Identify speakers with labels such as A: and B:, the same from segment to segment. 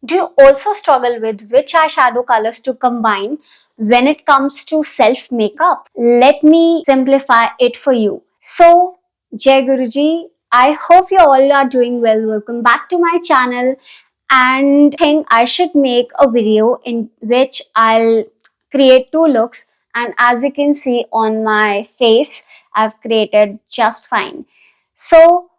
A: Do you also struggle with which eyeshadow colors to combine when it comes to self makeup? Let me simplify it for you. So, Jai Guruji, I hope you all are doing well. Welcome back to my channel. And I think I should make a video in which I'll create two looks. And as you can see on my face, I've created just fine. So,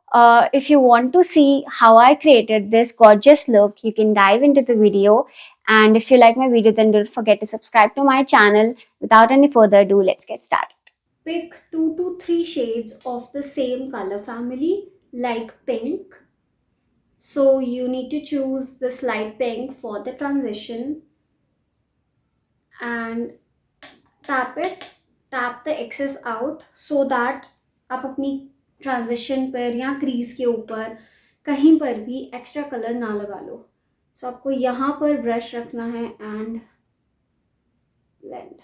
A: if you want to see how I created this gorgeous look, you can dive into the video. And if you like my video, then don't forget to subscribe to my channel. Without any further ado, let's get started. Pick 2 to 3 shades of the same color family, like pink. So you need to choose this light pink for the transition and tap it, tap the excess out so that आप अपनी transition पर या crease के ऊपर कहीं पर भी extra colour ना लगा लो. सो आपको यहाँ पर ब्रश रखना है and blend.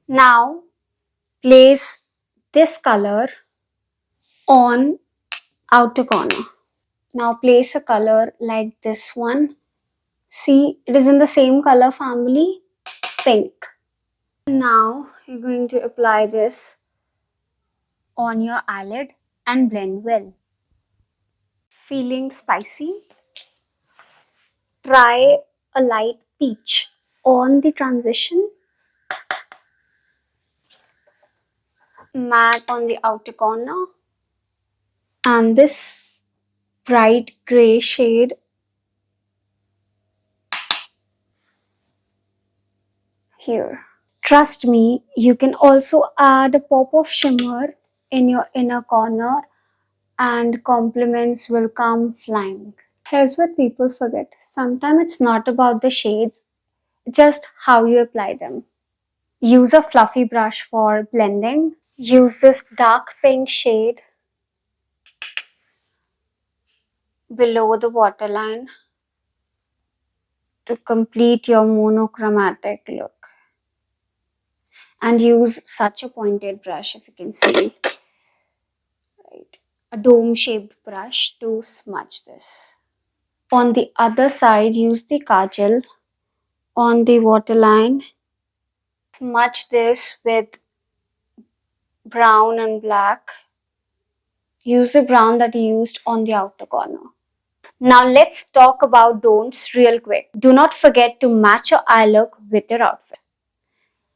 A: Now place this color on outer corner. Now place a color like this one. See, it is in the same color family, pink. Now you're going to apply this on your eyelid and blend well. Feeling spicy? Try a light peach on the transition. Matte on the outer corner. And this bright grey shade here. Trust me, you can also add a pop of shimmer in your inner corner and compliments will come flying. Here's what people forget. Sometimes it's not about the shades, just how you apply them. Use a fluffy brush for blending. Use this dark pink shade below the waterline to complete your monochromatic look. And use such a pointed brush, if you can see. Right. A dome-shaped brush to smudge this. On the other side, use the kajal on the waterline. Smudge this with brown and black. Use the brown that you used on the outer corner. Now let's talk about don'ts real quick. Do not forget to match your eye look with your outfit.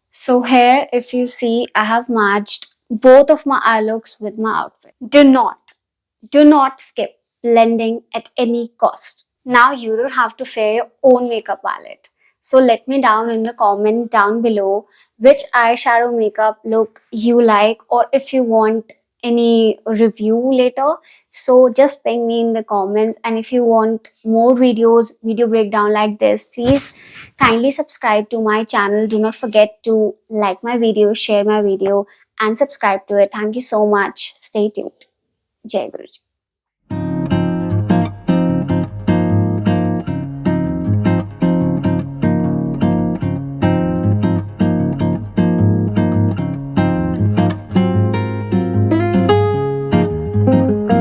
A: So here, if you see, I have matched both of my eye looks with my outfit. Do not skip blending at any cost. Now you don't have to wear your own makeup palette. So let me down in the comment down below which eyeshadow makeup look you like, or if you want any review later. So just ping me in the comments, and if you want more videos, video breakdown like this, please kindly subscribe to my channel. Do not forget to like my video, share my video and subscribe to it. Thank you so much. Stay tuned. Jai Guruji.